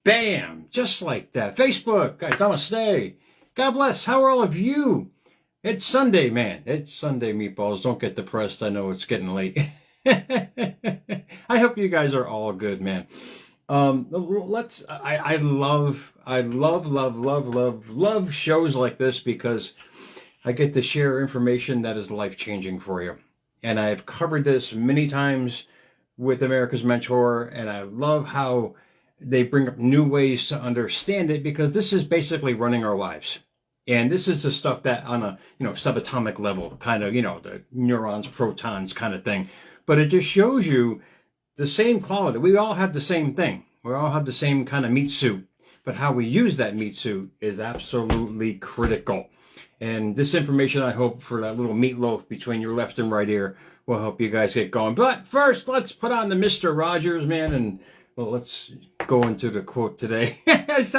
Bam! Just like that. Facebook, guys, namaste. God bless. How are all of you? It's Sunday, man. It's Sunday, meatballs. Don't get depressed. I know it's getting late. I hope you guys are all good, man. I love shows like this because I get to share information that is life-changing for you. And I've covered this many times with America's Mentor, and I love how they bring up new ways to understand it, because this is basically running our lives. And this is the stuff that on a, subatomic level, kind of, the neurons, protons kind of thing. But it just shows you the same quality. We all have the same thing. We all have the same kind of meat suit. But how we use that meat suit is absolutely critical. And this information, I hope, for that little meatloaf between your left and right ear will help you guys get going. But first, let's put on the Mr. Rogers, man, and well, let's go into the quote today. It's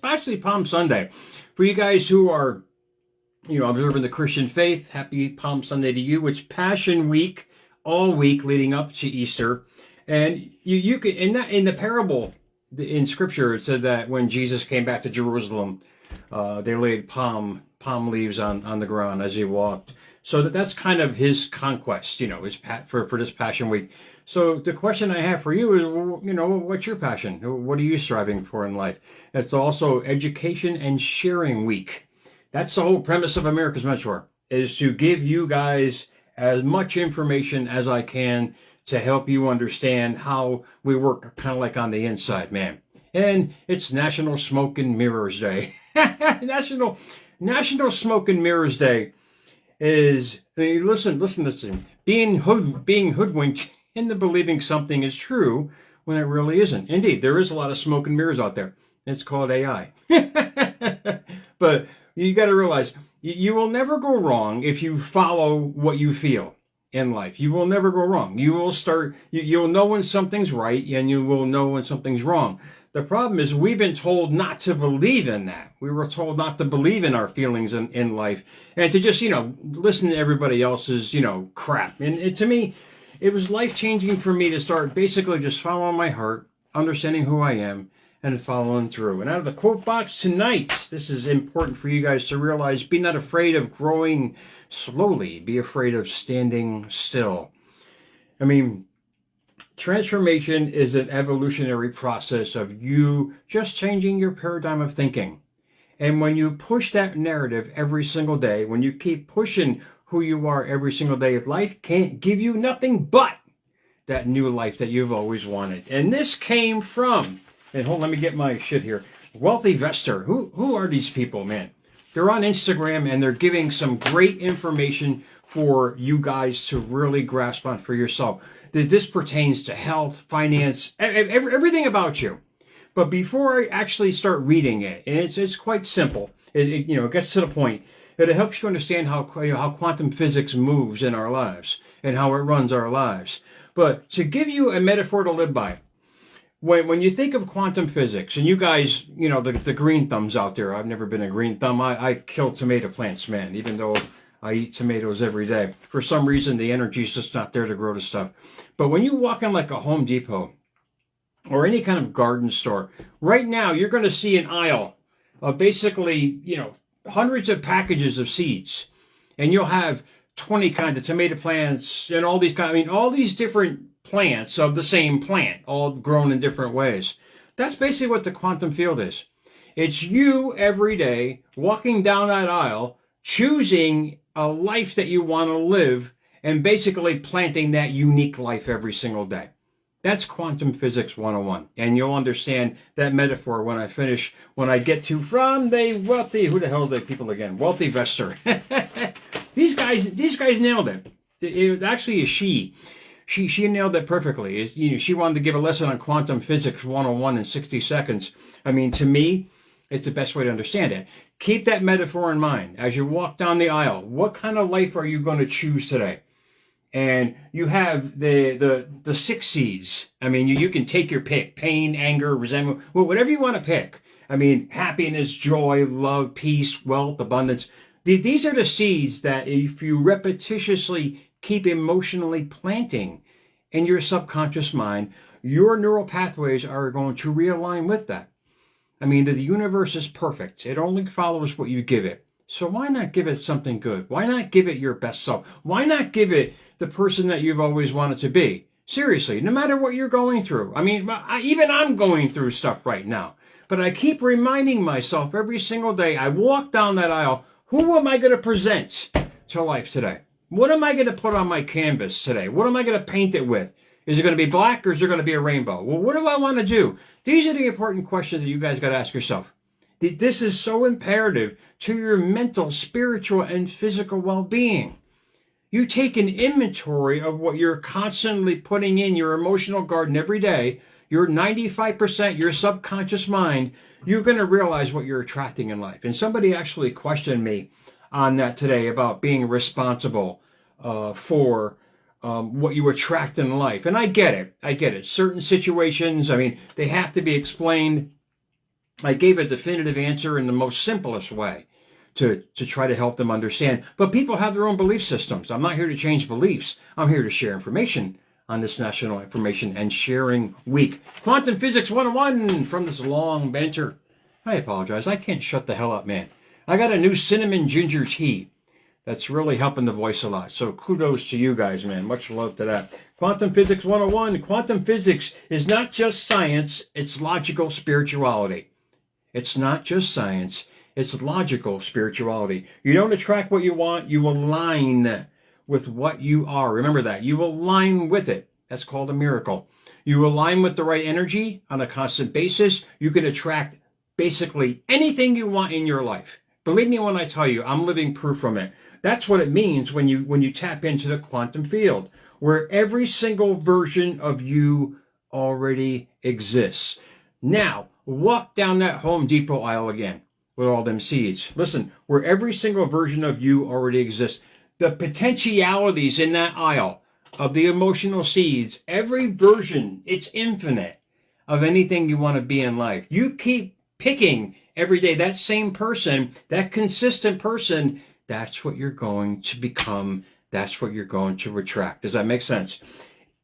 actually Palm Sunday. For you guys who are, observing the Christian faith, happy Palm Sunday to you. It's Passion Week, all week leading up to Easter. And you can, in the parable in Scripture, it said that when Jesus came back to Jerusalem, they laid palm leaves on the ground as he walked. So that's kind of his conquest, for this Passion Week. So the question I have for you is, what's your passion? What are you striving for in life? It's also Education and Sharing Week. That's the whole premise of America's Mentor, is to give you guys as much information as I can to help you understand how we work kind of like on the inside, man. And it's National Smoke and Mirrors Day. National Smoke and Mirrors Day is, listen. Being hoodwinked into believing something is true when it really isn't. Indeed, there is a lot of smoke and mirrors out there. It's called AI. But you got to realize, you will never go wrong if you follow what you feel in life. You will never go wrong. You'll know when something's right, and you will know when something's wrong. The problem is we've been told not to believe in that. We were told not to believe in our feelings in life, and to just, listen to everybody else's, crap. And to me, it was life-changing for me to start basically just following my heart, understanding who I am, and following through. And out of the quote box tonight, this is important for you guys to realize: be not afraid of growing slowly. Be afraid of standing still. I mean, transformation is an evolutionary process of you just changing your paradigm of thinking. And when you push that narrative every single day, when you keep pushing who you are every single day, life can't give you nothing but that new life that you've always wanted. And this came from, and let me get my shit here, Wealthy Vestor. Who are these people, man? They're on Instagram, and they're giving some great information for you guys to really grasp on for yourself. This pertains to health, finance, everything about you. But before I actually start reading it, and it's quite simple. It gets to the point. It helps you understand how quantum physics moves in our lives and how it runs our lives. But to give you a metaphor to live by, when you think of quantum physics, and you guys, the green thumbs out there, I've never been a green thumb. I kill tomato plants, man, even though I eat tomatoes every day. For some reason, the energy's just not there to grow the stuff. But when you walk in like a Home Depot or any kind of garden store, right now you're going to see an aisle of basically, hundreds of packages of seeds. And you'll have 20 kinds of tomato plants and all these different plants of the same plant, all grown in different ways. That's basically what the quantum field is. It's you every day walking down that aisle, choosing a life that you want to live, and basically planting that unique life every single day. That's Quantum Physics 101. And you'll understand that metaphor when I get to from the wealthy, who the hell are the people again? Wealthy Vestor. These guys nailed it. It actually is she. She nailed it perfectly. She wanted to give a lesson on Quantum Physics 101 in 60 seconds. I mean, to me, it's the best way to understand it. Keep that metaphor in mind as you walk down the aisle. What kind of life are you going to choose today? And you have the 6 C's. I mean, you can take your pick: pain, anger, resentment, whatever you want to pick. I mean, happiness, joy, love, peace, wealth, abundance. These are the seeds that if you repetitiously keep emotionally planting in your subconscious mind, your neural pathways are going to realign with that. I mean, the universe is perfect. It only follows what you give it. So why not give it something good? Why not give it your best self? Why not give it the person that you've always wanted to be? Seriously, no matter what you're going through. I mean, even I'm going through stuff right now. But I keep reminding myself every single day I walk down that aisle, who am I going to present to life today? What am I going to put on my canvas today? What am I going to paint it with? Is it going to be black or is it going to be a rainbow? Well, what do I want to do? These are the important questions that you guys got to ask yourself. This is so imperative to your mental, spiritual, and physical well-being. You take an inventory of what you're constantly putting in your emotional garden every day, your 95%, your subconscious mind, you're going to realize what you're attracting in life. And somebody actually questioned me on that today about being responsible for what you attract in life. And I get it. I get it. Certain situations, I mean, they have to be explained. I gave a definitive answer in the most simplest way to try to help them understand. But people have their own belief systems. I'm not here to change beliefs. I'm here to share information on this National Information and Sharing Week. Quantum Physics 101 from this long banter. I apologize. I can't shut the hell up, man. I got a new cinnamon ginger tea that's really helping the voice a lot. So kudos to you guys, man. Much love to that. Quantum Physics 101. Quantum physics is not just science. It's logical spirituality. It's not just science. It's logical spirituality. You don't attract what you want. You align with what you are. Remember that. You align with it. That's called a miracle. You align with the right energy on a constant basis. You can attract basically anything you want in your life. Believe me when I tell you, I'm living proof from it. That's what it means when you tap into the quantum field, where every single version of you already exists. Now, walk down that Home Depot aisle again with all them seeds. Listen, where every single version of you already exists. The potentialities in that aisle of the emotional seeds, every version, it's infinite of anything you want to be in life. You keep picking every day that same person, that consistent person, that's what you're going to become. That's what you're going to attract. Does that make sense?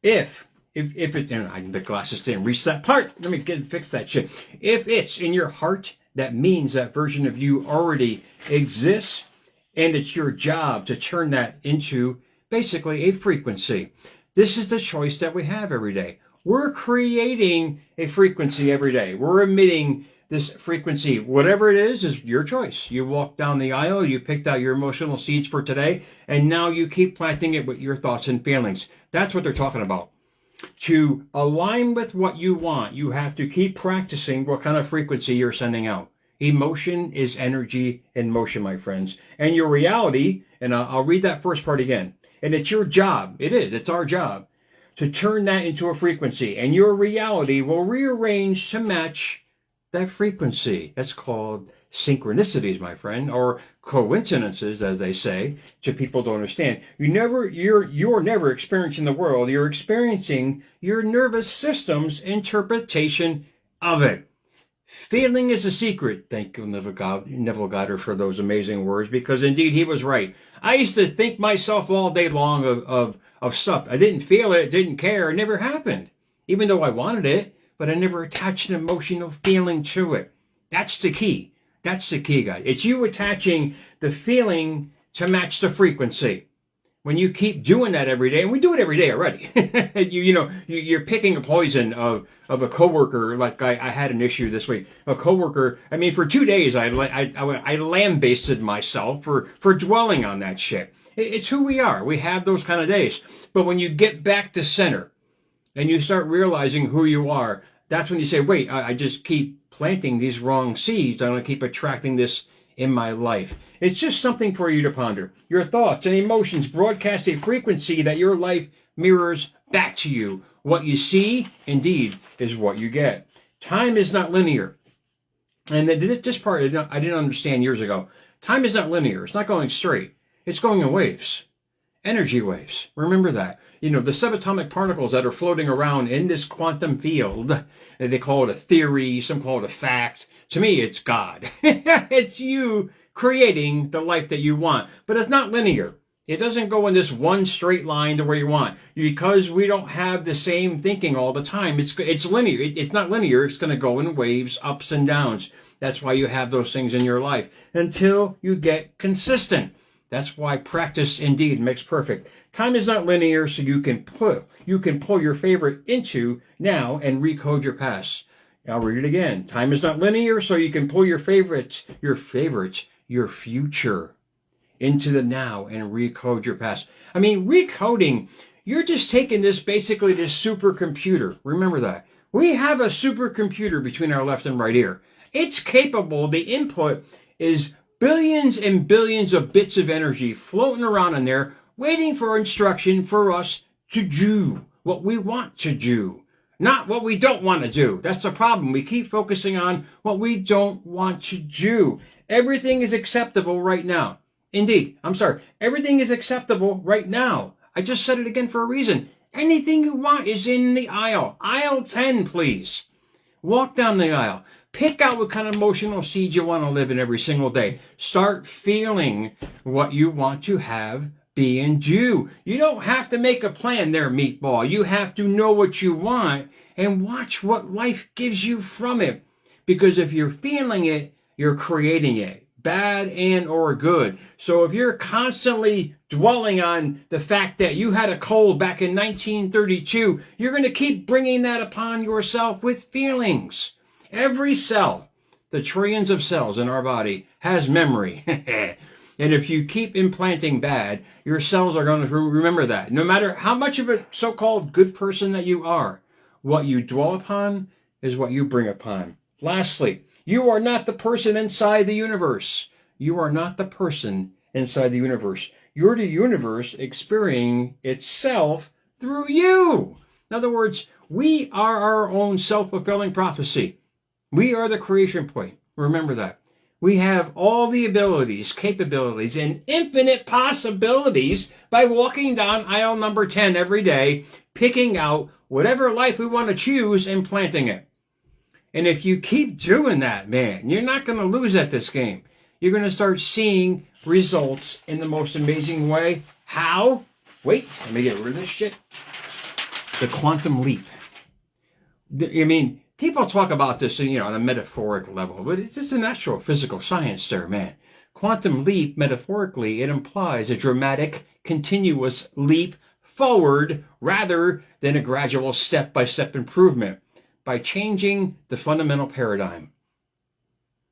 If it, and the glasses didn't reach that part. Let me fix that shit. If it's in your heart, that means that version of you already exists, and it's your job to turn that into basically a frequency. This is the choice that we have every day. We're creating a frequency every day. We're emitting this frequency. Whatever it is your choice. You walk down the aisle, you picked out your emotional seeds for today, and now you keep planting it with your thoughts and feelings. That's what they're talking about. To align with what you want, you have to keep practicing what kind of frequency you're sending out. Emotion is energy in motion, my friends. And your reality, and I'll read that first part again. And it's your job. It's our job to turn that into a frequency. And your reality will rearrange to match that frequency. That's called synchronicities, my friend, or coincidences, as they say, to people to understand. You're never experiencing the world. You're experiencing your nervous system's interpretation of it. Feeling is a secret. Thank you, Neville Goddard, for those amazing words, because indeed he was right. I used to think myself all day long of stuff. I didn't feel it, didn't care, it never happened. Even though I wanted it, but I never attached an emotional feeling to it. That's the key. That's the key, guys. It's you attaching the feeling to match the frequency. When you keep doing that every day, and we do it every day already, you're picking a poison of a coworker. Like I had an issue this week. A coworker. I mean, for 2 days, I lambasted myself for dwelling on that shit. It's who we are. We have those kind of days. But when you get back to center, and you start realizing who you are, that's when you say, wait, I just keep planting these wrong seeds. I'm going to keep attracting this in my life. It's just something for you to ponder. Your thoughts and emotions broadcast a frequency that your life mirrors back to you. What you see, indeed, is what you get. Time is not linear. And this part I didn't understand years ago. Time is not linear. It's not going straight. It's going in waves. Energy waves. Remember that. The subatomic particles that are floating around in this quantum field, they call it a theory, some call it a fact. To me, it's God. It's you creating the life that you want. But it's not linear. It doesn't go in this one straight line to where you want. Because we don't have the same thinking all the time. It's linear. It's not linear. It's going to go in waves, ups and downs. That's why you have those things in your life until you get consistent. That's why practice indeed makes perfect. Time is not linear, so you can pull your favorite into now and recode your past. I'll read it again. Time is not linear, so you can pull your future into the now and recode your past. I mean, recoding, you're just taking this supercomputer. Remember that. We have a supercomputer between our left and right ear. It's capable, the input is billions and billions of bits of energy floating around in there, waiting for instruction for us to do what we want to do, not what we don't want to do. That's the problem. We keep focusing on what we don't want to do. Everything is acceptable right now. Indeed, I'm sorry. Everything is acceptable right now. I just said it again for a reason. Anything you want is in the aisle. Aisle 10, please. Walk down the aisle. Pick out what kind of emotional seeds you want to live in every single day. Start feeling what you want to have be and do. You don't have to make a plan there, meatball. You have to know what you want and watch what life gives you from it. Because if you're feeling it, you're creating it, bad and or good. So if you're constantly dwelling on the fact that you had a cold back in 1932, you're going to keep bringing that upon yourself with feelings. Every cell, the trillions of cells in our body, has memory. And if you keep implanting bad, your cells are going to remember that. No matter how much of a so-called good person that you are, what you dwell upon is what you bring upon. Lastly, you are not the person inside the universe. You are not the person inside the universe. You're the universe experiencing itself through you. In other words, we are our own self-fulfilling prophecy. We are the creation point. Remember that. We have all the abilities, capabilities, and infinite possibilities by walking down aisle number 10 every day, picking out whatever life we want to choose and planting it. And if you keep doing that, man, you're not going to lose at this game. You're going to start seeing results in the most amazing way. How? Wait, let me get rid of this shit. The quantum leap. I mean, people talk about this, on a metaphoric level, but it's just an actual physical science there, man. Quantum leap, metaphorically, it implies a dramatic, continuous leap forward rather than a gradual step-by-step improvement by changing the fundamental paradigm.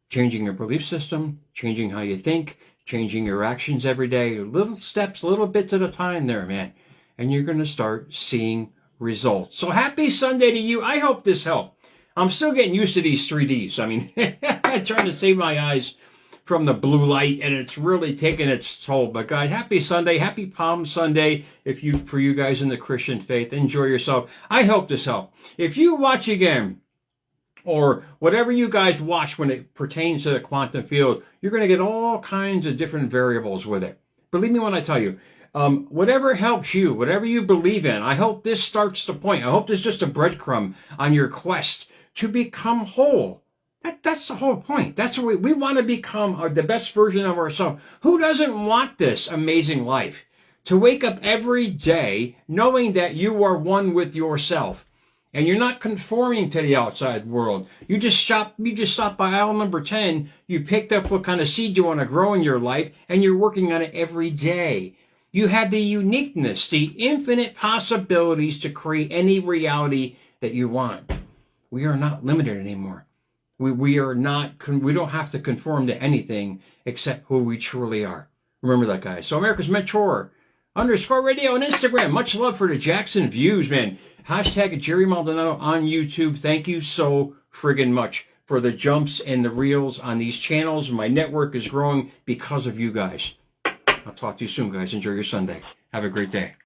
Changing your belief system, changing how you think, changing your actions every day, little steps, little bits at a time there, man. And you're going to start seeing results. So happy Sunday to you. I hope this helped. I'm still getting used to these 3Ds. I mean, I'm trying to save my eyes from the blue light, and it's really taking its toll. But guys, happy Sunday, happy Palm Sunday. For you guys in the Christian faith, enjoy yourself. I hope this helped. If you watch again, or whatever you guys watch when it pertains to the quantum field, you're going to get all kinds of different variables with it. Believe me when I tell you. Whatever helps you, whatever you believe in, I hope this starts the point. I hope this is just a breadcrumb on your quest to become whole. That's the whole point. That's what we want to become the best version of ourselves. Who doesn't want this amazing life? To wake up every day knowing that you are one with yourself. And you're not conforming to the outside world. You just stopped by aisle number 10. You picked up what kind of seed you want to grow in your life, and you're working on it every day. You have the uniqueness, the infinite possibilities to create any reality that you want. We are not limited anymore. We don't have to conform to anything except who we truly are. Remember that, guys. So America's Mentor _radio on Instagram. Much love for the Jackson views, man. Hashtag Jerry Maldonado on YouTube. Thank you so friggin' much for the jumps and the reels on these channels. My network is growing because of you guys. I'll talk to you soon, guys. Enjoy your Sunday. Have a great day.